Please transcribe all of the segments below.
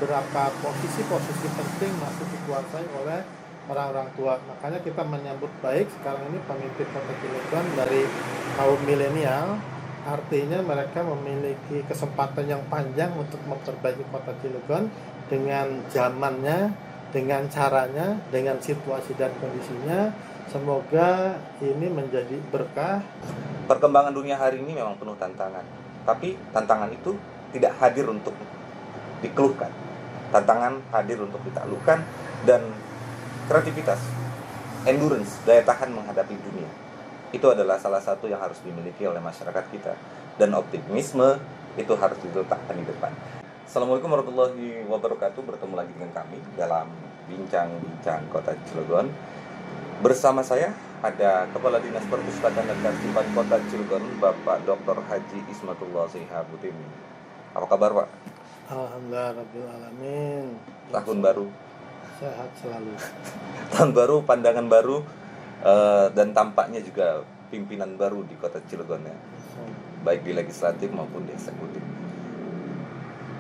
beberapa posisi-posisi penting masih dikuasai oleh orang-orang tua. Makanya kita menyambut baik sekarang ini pemimpin Kota Cilegon dari kaum milenial. Artinya mereka memiliki kesempatan yang panjang untuk memperbaiki Kota Cilegon dengan zamannya, dengan caranya, dengan situasi dan kondisinya. Semoga ini menjadi berkah. Perkembangan dunia hari ini memang penuh tantangan, tapi tantangan itu tidak hadir untuk dikeluhkan. Tantangan hadir untuk ditaklukkan, dan kreativitas, endurance, daya tahan menghadapi dunia, itu adalah salah satu yang harus dimiliki oleh masyarakat kita, dan optimisme itu harus diletakkan di depan. Assalamualaikum warahmatullahi wabarakatuh. Bertemu lagi dengan kami dalam Bincang-Bincang Kota Cilegon. Bersama saya ada Kepala Dinas Perpustakaan dan Kearsipan Kota Cilegon, Bapak Dr. Haji Ismatullah Syihabuddin. Apa kabar, Pak? Alhamdulillah Rabbil Alamin. Tahun baru, Sehat selalu. tahun baru, pandangan baru, dan tampaknya juga pimpinan baru di Kota Cilegon ya, baik di legislatif maupun di eksekutif.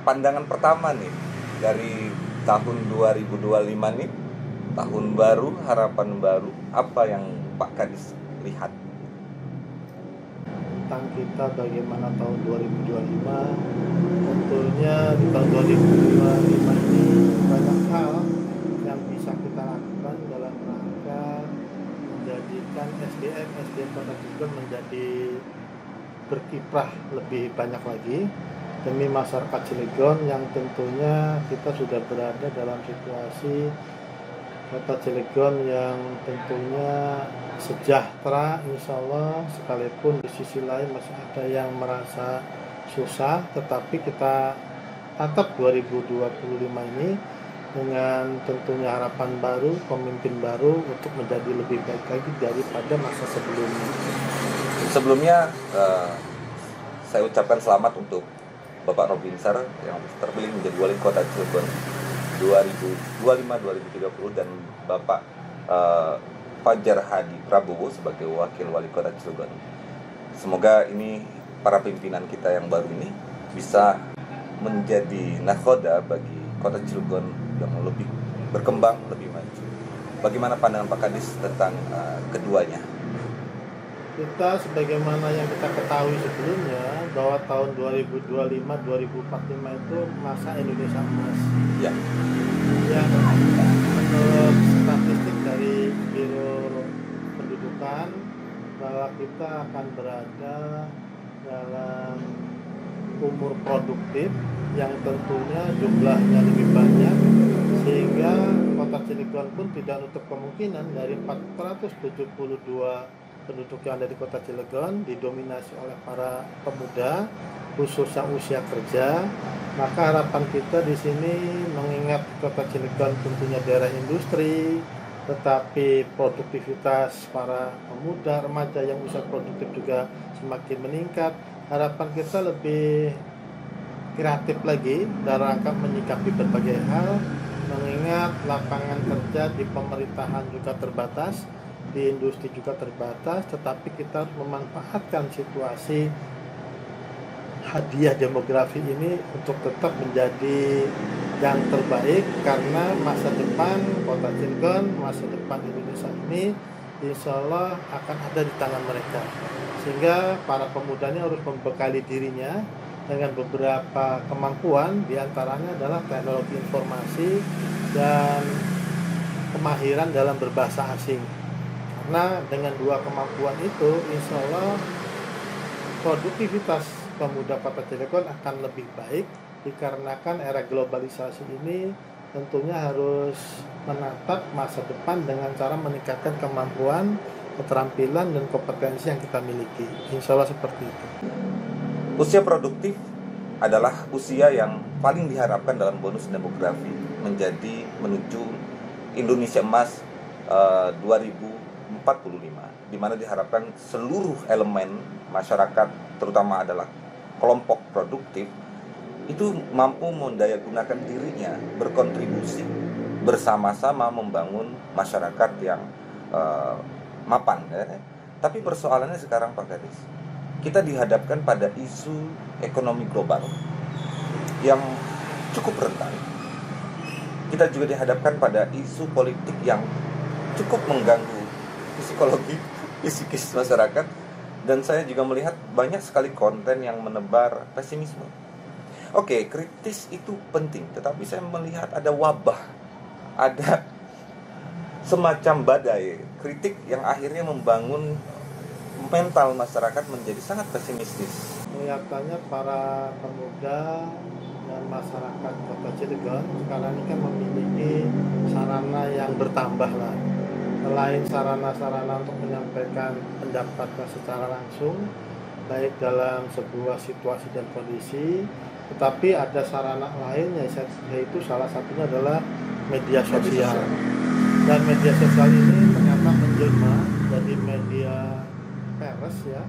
Pandangan pertama nih dari tahun 2025 nih, tahun baru, harapan baru, apa yang Pak Kadis lihat? Tentang kita bagaimana tahun 2025, tentunya di tahun 2025 ini banyak hal yang bisa kita lakukan dalam rangka menjadikan SDM Kota Cilegon menjadi berkiprah lebih banyak lagi demi masyarakat Cilegon, yang tentunya kita sudah berada dalam situasi Kota Cilegon yang tentunya sejahtera insya Allah, sekalipun di sisi lain masih ada yang merasa susah, tetapi kita tatap 2025 ini dengan tentunya harapan baru, pemimpin baru untuk menjadi lebih baik lagi daripada masa sebelumnya. Sebelumnya saya ucapkan selamat untuk Bapak Robinsar yang terpilih menjadi wali kota Cilegon 2025-2030, dan Bapak Fajar Hadi Prabowo sebagai wakil wali kota Cilegon. Semoga ini para pimpinan kita yang baru ini bisa menjadi nakhoda bagi kota Cilegon yang lebih berkembang, lebih maju. Bagaimana pandangan Pak Kadis tentang keduanya? Kita sebagaimana yang kita ketahui sebelumnya bahwa tahun 2025-2045 itu masa Indonesia emas. Ya. Yang menurut statistik dari Biro Pendudukan bahwa kita akan berada dalam umur produktif yang tentunya jumlahnya lebih banyak, sehingga Kota Cilegon pun tidak nutup kemungkinan dari 472 penduduk yang ada di Kota Cilegon didominasi oleh para pemuda, khususnya usia kerja. Maka harapan kita di sini, mengingat Kota Cilegon tentunya daerah industri, tetapi produktivitas para pemuda remaja yang usia produktif juga semakin meningkat. Harapan kita lebih kreatif lagi dalam rangka menyikapi berbagai hal, mengingat lapangan kerja di pemerintahan juga terbatas, di industri juga terbatas, tetapi kita harus memanfaatkan situasi hadiah demografi ini untuk tetap menjadi yang terbaik, karena masa depan Kota Cilegon, masa depan Indonesia ini insya Allah akan ada di tangan mereka, sehingga para pemudanya harus membekali dirinya dengan beberapa kemampuan, diantaranya adalah teknologi informasi dan kemahiran dalam berbahasa asing. Karena dengan dua kemampuan itu, insya Allah produktivitas pemuda Kota Cilegon akan lebih baik, dikarenakan era globalisasi ini tentunya harus menatap masa depan dengan cara meningkatkan kemampuan, keterampilan, dan kompetensi yang kita miliki. Insya Allah seperti itu. Usia produktif adalah usia yang paling diharapkan dalam bonus demografi menjadi menuju Indonesia Emas 2045, di mana diharapkan seluruh elemen masyarakat, terutama adalah kelompok produktif, itu mampu mendayagunakan dirinya, berkontribusi bersama-sama membangun masyarakat yang mapan ya. Tapi persoalannya sekarang Pak Kadis, kita dihadapkan pada isu ekonomi global yang cukup rentan, kita juga dihadapkan pada isu politik yang cukup mengganggu psikologi, psikis masyarakat. Dan saya juga melihat banyak sekali konten yang menebar pesimisme. Oke, kritis itu penting, tetapi saya melihat ada wabah, ada semacam badai kritik yang akhirnya membangun mental masyarakat menjadi sangat pesimistis. Kelihatannya para pemuda dan masyarakat Kota Cilegon sekarang ini kan memiliki sarana yang bertambah lah. Selain sarana-sarana untuk menyampaikan pendapatnya secara langsung, baik dalam sebuah situasi dan kondisi, tetapi ada sarana lain yaitu salah satunya adalah media sosial. Dan media sosial ini ternyata menjelma jadi media pers ya,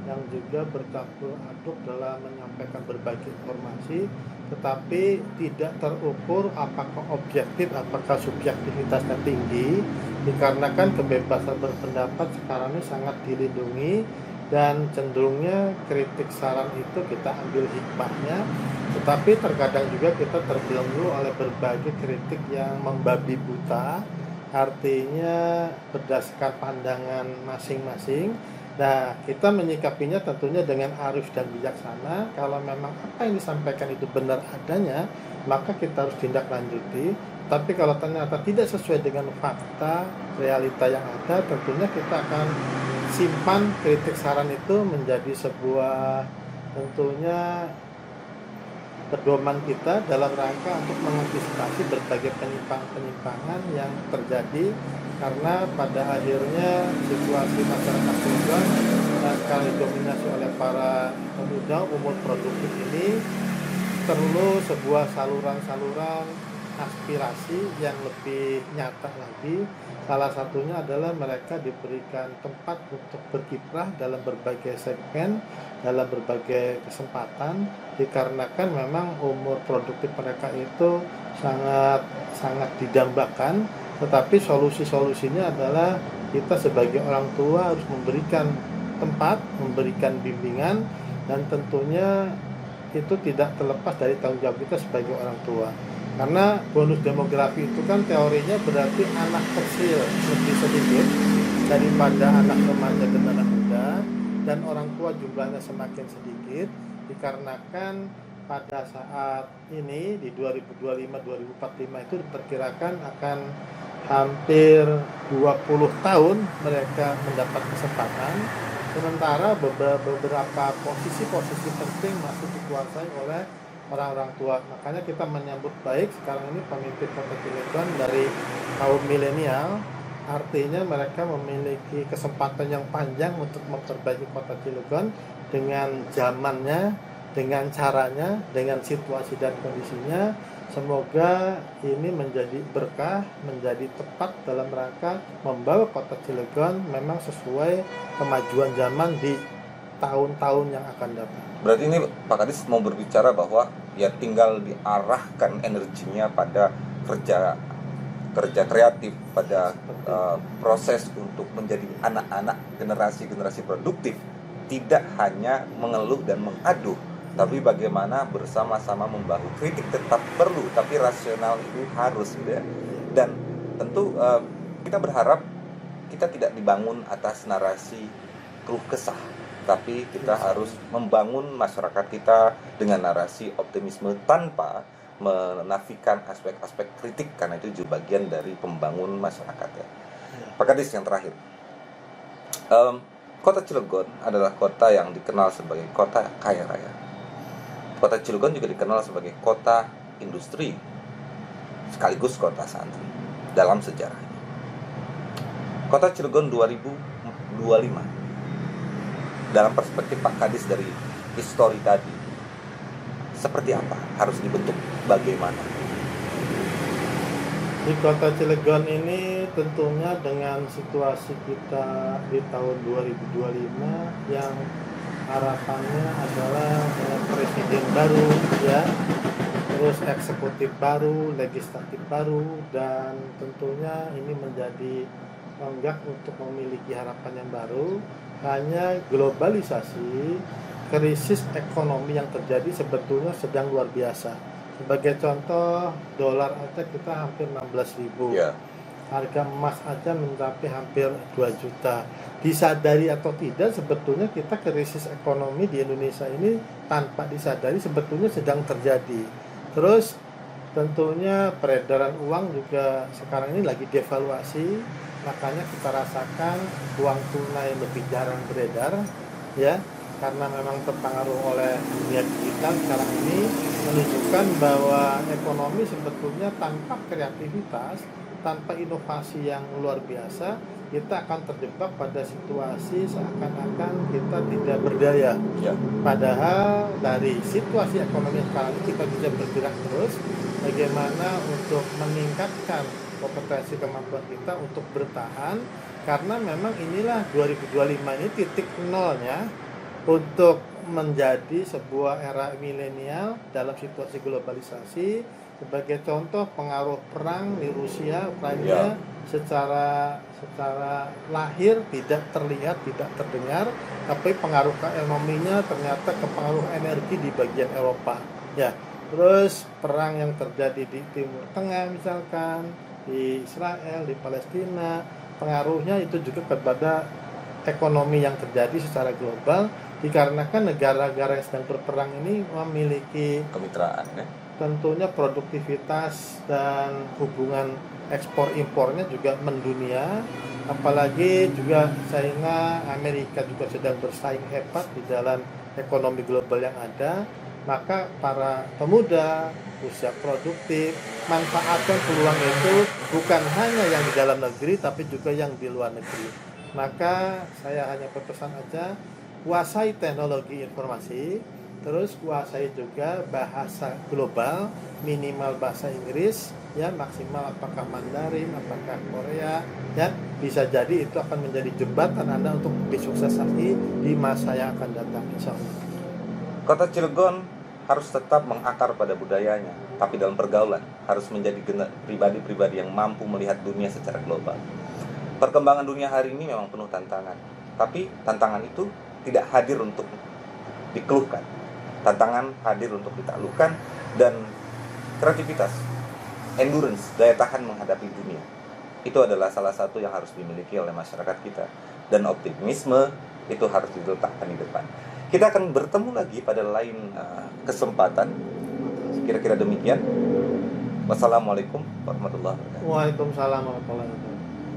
yang juga bercampur aduk dalam menyampaikan berbagai informasi, tetapi tidak terukur apakah objektif, apakah subjektivitasnya tinggi, dikarenakan kebebasan berpendapat sekarang ini sangat dilindungi dan cenderungnya kritik saran itu kita ambil hikmahnya, tetapi terkadang juga kita terbelenggu oleh berbagai kritik yang membabi buta, artinya berdasarkan pandangan masing-masing. Nah, kita menyikapinya tentunya dengan arif dan bijaksana. Kalau memang apa yang disampaikan itu benar adanya, maka kita harus tindak lanjuti. Tapi kalau ternyata tidak sesuai dengan fakta, realita yang ada, tentunya kita akan simpan kritik saran itu menjadi sebuah tentunya pedoman kita dalam rangka untuk mengantisipasi berbagai penyimpangan yang terjadi, karena pada akhirnya situasi masyarakat Cilegon sekali dominasi oleh para pemuda umur produktif ini perlu sebuah saluran-saluran aspirasi yang lebih nyata lagi. Salah satunya adalah mereka diberikan tempat untuk berkiprah dalam berbagai segmen, dalam berbagai kesempatan, dikarenakan memang umur produktif mereka itu sangat didambakan. Tetapi solusinya adalah kita sebagai orang tua harus memberikan tempat, memberikan bimbingan, dan tentunya itu tidak terlepas dari tanggung jawab kita sebagai orang tua. Karena bonus demografi itu kan teorinya berarti anak kecil lebih sedikit daripada anak remaja dan anak muda, dan orang tua jumlahnya semakin sedikit, dikarenakan pada saat ini di 2025-2045 itu diperkirakan akan hampir 20 tahun mereka mendapat kesempatan, sementara beberapa posisi-posisi penting masih dikuasai oleh orang-orang tua. Makanya kita menyambut baik sekarang ini pemimpin Kota Cilegon dari kaum milenial, artinya mereka memiliki kesempatan yang panjang untuk memperbaiki Kota Cilegon dengan zamannya, dengan caranya, dengan situasi dan kondisinya. Semoga ini menjadi berkah, menjadi tepat dalam rangka membawa Kota Cilegon memang sesuai kemajuan zaman di tahun-tahun yang akan datang. Berarti ini Pak Kadis mau berbicara bahwa ya tinggal diarahkan energinya pada kerja kreatif, pada proses untuk menjadi anak-anak generasi produktif, tidak hanya mengeluh dan mengadu, tapi bagaimana bersama-sama membahu. Kritik tetap perlu, tapi rasional itu harus, gitu ya. Dan tentu kita berharap kita tidak dibangun atas narasi keluh kesah, tapi kita harus membangun masyarakat kita dengan narasi optimisme tanpa menafikan aspek-aspek kritik, karena itu juga bagian dari pembangun masyarakat ya. Pak Kadis, yang terakhir, Kota Cilegon adalah kota yang dikenal sebagai kota kaya raya. Kota Cilegon juga dikenal sebagai kota industri sekaligus kota santri dalam sejarahnya. Kota Cilegon 2025 dalam perspektif Pak Kadis dari histori tadi, seperti apa? Harus dibentuk bagaimana? Di Kota Cilegon ini tentunya dengan situasi kita di tahun 2025 yang harapannya adalah presiden baru ya, terus eksekutif baru, legislatif baru, dan tentunya ini menjadi tonggak untuk memiliki harapan yang baru. Hanya globalisasi, krisis ekonomi yang terjadi sebetulnya sedang luar biasa, Sebagai contoh, dolar aja kita hampir 16.000. Ya, Harga emas aja mencapai hampir 2 juta. Disadari atau tidak, sebetulnya kita krisis ekonomi di Indonesia ini tanpa disadari sebetulnya sedang terjadi. Terus tentunya peredaran uang juga sekarang ini lagi devaluasi, makanya kita rasakan uang tunai lebih jarang beredar, ya, karena memang terpengaruh oleh dunia digital sekarang ini, menunjukkan bahwa ekonomi sebetulnya tanpa kreativitas, tanpa inovasi yang luar biasa, kita akan terjebak pada situasi seakan-akan kita tidak berdaya. ya. Padahal dari situasi ekonomi sekarang ini kita bisa bergerak terus bagaimana untuk meningkatkan kompetensi kemampuan kita untuk bertahan, karena memang inilah 2025 ini titik nolnya untuk menjadi sebuah era milenial dalam situasi globalisasi. Sebagai contoh, pengaruh perang di Rusia Ukraina secara lahir tidak terlihat, tidak terdengar, tapi pengaruh ekonominya ternyata ke pengaruh energi di bagian Eropa, ya. Terus perang yang terjadi di Timur Tengah misalkan, di Israel, di Palestina, pengaruhnya itu juga kepada ekonomi yang terjadi secara global, dikarenakan negara-negara yang sedang berperang ini memiliki Kemitraan, ya. tentunya produktivitas dan hubungan ekspor impornya juga mendunia, apalagi juga China, Amerika juga sedang bersaing hebat di dalam ekonomi global yang ada. Maka para pemuda usia produktif manfaatkan peluang itu bukan hanya yang di dalam negeri tapi juga yang di luar negeri. Maka saya hanya berpesan aja, kuasai teknologi informasi, terus kuasai juga bahasa global, minimal bahasa Inggris, ya, maksimal apakah Mandarin, apakah Korea, ya, bisa jadi itu akan menjadi jembatan Anda untuk lebih sukses lagi di masa yang akan datang, insya Allah. Kota Cilegon harus tetap mengakar pada budayanya, tapi dalam pergaulan harus menjadi pribadi-pribadi yang mampu melihat dunia secara global. Perkembangan dunia hari ini memang penuh tantangan, tapi tantangan itu tidak hadir untuk dikeluhkan. Tantangan hadir untuk ditaklukkan, dan kreativitas, endurance, daya tahan menghadapi dunia, itu adalah salah satu yang harus dimiliki oleh masyarakat kita. Dan optimisme itu harus diletakkan di depan. Kita akan bertemu lagi pada lain kesempatan. Kira-kira demikian. Wassalamualaikum warahmatullahi wabarakatuh. Waalaikumsalam warahmatullahi wabarakatuh.